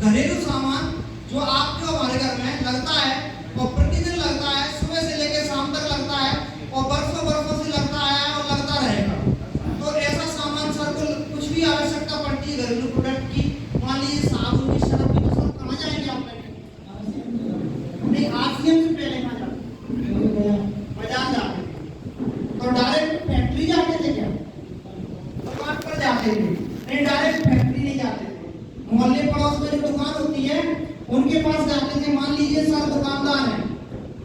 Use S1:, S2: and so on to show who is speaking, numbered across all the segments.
S1: घरेलू सामान जो आपके हमारे घर में लगता है और प्रतिदिन लगता है, सुबह से लेकर शाम तक लगता है और बरसों बरसों से लगता है और लगता रहेगा। तो ऐसा सामान सर को कुछ भी आवश्यकता पड़ती है घरेलू प्रोडक्ट की, मान लीजिए साबुन की, शराब की, तो सर कहाँ जाएंगे आप? नहीं, आरसीएम से पहले कहाँ जाते? बाजार जाते थे। तो डायरेक्ट फैक्ट्री जाते थे क्या? दुकान पर जाते थे? नहीं, डायरेक्ट फैक्ट्री नहीं जाते थे। मोहल्ले पड़ोस में जो दुकान होती है उनके पास जाते थे। मान लीजिए सर दुकानदार है,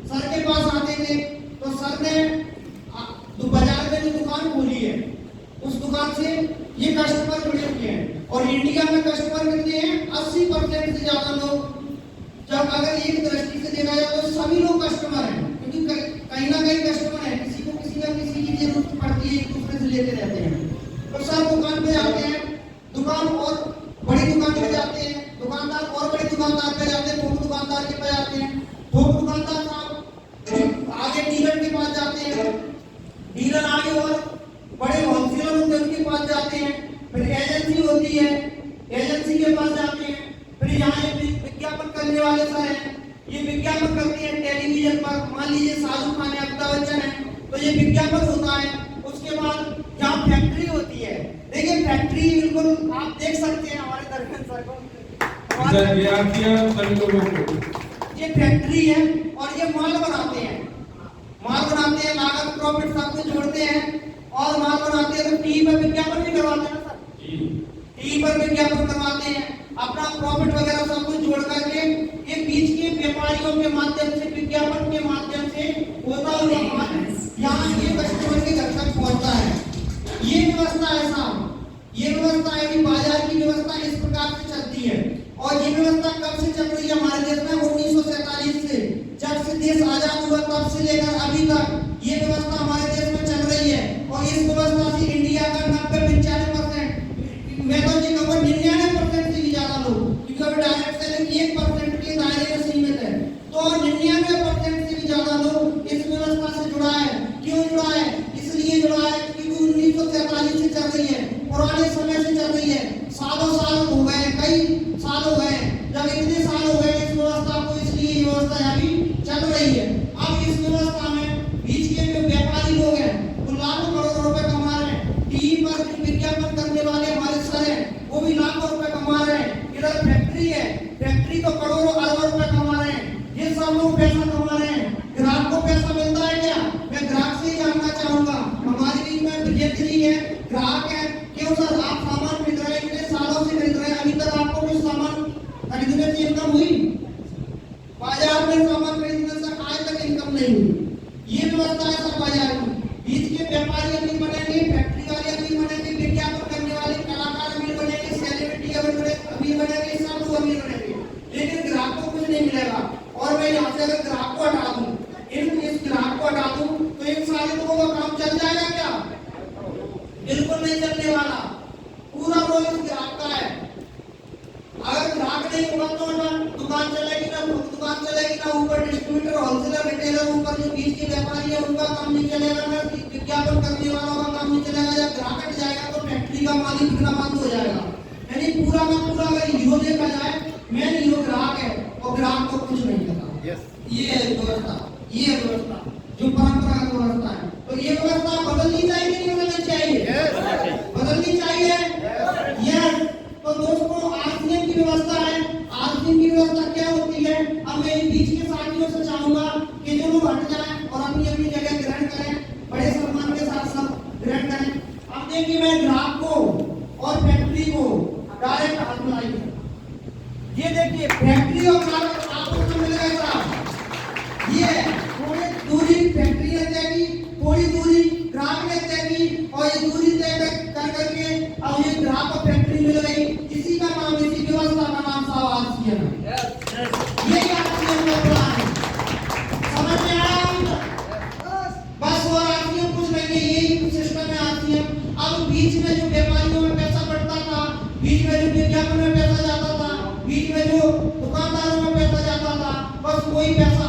S1: सर के पास आते थे तो सर ने बाजार में जो दुकान खोली है उस दुकान से ये कस्टमर जुड़े हुए हैं। और इंडिया में कस्टमर कितने हैं? 80% से ज्यादा लोग। जब अगर एक दृष्टि से देखा जाए तो सभी लोग कस्टमर हैं, क्योंकि कहीं ना कहीं कस्टमर है, किसी को किसी ना किसी की जरूरत पड़ती है, एक दूसरे से लेते रहते हैं। तो सर दुकान पे जाते हैं, दुकान और बड़ी दुकान पे जाते हैं, दुकानदार और बड़ी दुकानदार पे जाते हैं, थोक दुकानदार के पास जाते हैं, थोक दुकानदार साहब आगे डीलर के पास जाते हैं, डीलर आगे और बड़े होलसेलर होते हैं उनके पास जाते हैं, फिर एजेंसी होती है, एजेंसी के पास जाते हैं, फिर यहाँ विज्ञापन करने वाले सर हैं, ये विज्ञापन करते हैं टेलीविजन पर। मान लीजिए शाहरुख खान है, अमिताभ बच्चन है, तो ये विज्ञापन होता है। उसके बाद यहाँ फैक्ट्री होती है। देखिए फैक्ट्री बिल्कुल आप देख सकते हैं हमारे दर्शन सर को, ये फैक्ट्री है और ये माल बनाते हैं, लागत प्रॉफिट सब कुछ जोड़ते हैं और माल बनाते हैं। तो टीवी पर विज्ञापन भी करवाते हैं सर, टीवी पर विज्ञापन करवाते हैं, अपना प्रॉफिट वगैरह सब कुछ जोड़ करके ये बीच के व्यापारियों के माध्यम से, विज्ञापन के माध्यम से होता हुआ माल यहाँ ये कस्टमर के घर तक पहुँचता है। ये व्यवस्था है साहब, ये व्यवस्था है कि बाजार की व्यवस्था इस प्रकार से चलती है। और ये व्यवस्था कब से चल रही है हमारे देश में? 1947 से, जब से देश आजाद हुआ तब से लेकर अभी तक ये व्यवस्था हमारे देश में चल रही है। और इस व्यवस्था से इंडिया का 90-95%, मैं तो ये कहूँगा 99% से भी ज्यादा लोग, क्योंकि अभी डायरेक्ट सेलिंग 1% के दायरे में सीमित है, तो 99% से भी ज्यादा लोग इस व्यवस्था से जुड़ा है। क्यों जुड़ा है? इसलिए जुड़ा है क्योंकि 1947 से चल रही है, पुराने समय से चल रही है, सालों साल हो गए, कई साल हो गए। जब इतने साल हो गए इस व्यवस्था को, इसलिए ये व्यवस्था अभी चल रही है। अब इस व्यवस्था में बीच के जो व्यापारी लोग हैं वो लाखों करोड़ों रुपए कमा रहे हैं। टीवी पर विज्ञापन करने वाले हमारे सर हैं, वो भी लाखों रुपए कमा रहे हैं। इधर फैक्ट्री है, फैक्ट्री तो करोड़ों अरबों रुपए कमा रहे हैं। ये सब लोग पैसा कमा रहे हैं। ग्राहक को पैसा मिलता है क्या? मैं ग्राहक से ही जानना चाहूंगा। हमारे बीच में विजेंद्र जी है, ग्राहक है। क्यों सर आप सामान खरीद रहे हैं, इतने सालों से खरीद रहे हैं, अभी तक आपको कुछ सामान खरीदने की इनकम हुई? बाजार में सामान खरीदने से आज तक इनकम नहीं हुई। ये व्यवस्था है सर बाजार की। बीच के व्यापारी अमीर बनेंगे, फैक्ट्री वाले अमीर बनेंगे, विज्ञापन करने वाले कलाकार अमीर बनेंगे, सेलिब्रिटी अमीर बनेंगे, सब लोग अमीर बनेंगे, लेकिन ग्राहक को कुछ नहीं मिलेगा। और मैं यहाँ से अगर ग्राहक को हटा दूं, इस ग्राहक को हटा दूं तो इन सारे लोगों का काम चल जाएगा क्या? बिल्कुल नहीं चलने वाला। पूरा रोल इस ग्राहक का है। अगर ग्राहक नहीं होगा तो दुकान चलेगी ना, दुकान चलेगी ना, ऊपर डिस्ट्रीब्यूटर, होलसेलर, रिटेलर, ऊपर जो बीच के व्यापारी है उनका काम नहीं चलेगा ना, विज्ञापन करने वालों का काम नहीं चलेगा। जब ग्राहक हट जाएगा तो फैक्ट्री का मालिक बिकना बंद हो जाएगा। यानी पूरा का पूरा अगर हीरो देखा जाए, मेन हीरो ग्राहक है और ग्राहक को कुछ नहीं पता। ये व्यवस्था, ये व्यवस्था जो परंपरागत व्यवस्था है, तो ये व्यवस्था बदलनी चाहिए कि नहीं बदलनी चाहिए? बदलनी चाहिए। यस। तो दोस्तों आरसीएम की व्यवस्था है। आरसीएम की व्यवस्था क्या होती है? अब मैं बीच के साथियों से चाहूंगा कि जो लोग हट जाएं और अपनी अपनी जगह ग्रहण करें, बड़े सम्मान के साथ सब ग्रहण करें। अब देखिए मैं ग्राहक को और फैक्ट्री को डायरेक्ट हाथ मिलाई। ये देखिए फैक्ट्री और ग्राहक आपस में मिल गए साहब। ये थोड़ी दूरी फैक्ट्री ने तय की, थोड़ी दूरी ग्राहक ने तय की, और ये दूरी तय कर करके अब ये ग्राहक और फैक्ट्री मिल गई। इसी का नाम, इसी व्यवस्था का नाम साहब आरसीएम है। यही आरसीएम का प्लान है। समझ में आया? बस और आरसीएम कुछ नहीं है, यही सिस्टम है आरसीएम। अब बीच में जो व्यापारियों में पैसा बढ़ता था, बीच में जो विज्ञापन में पैसा जाता था, बीच में जो दुकानदारों में पैसा जाता था, बस कोई पैसा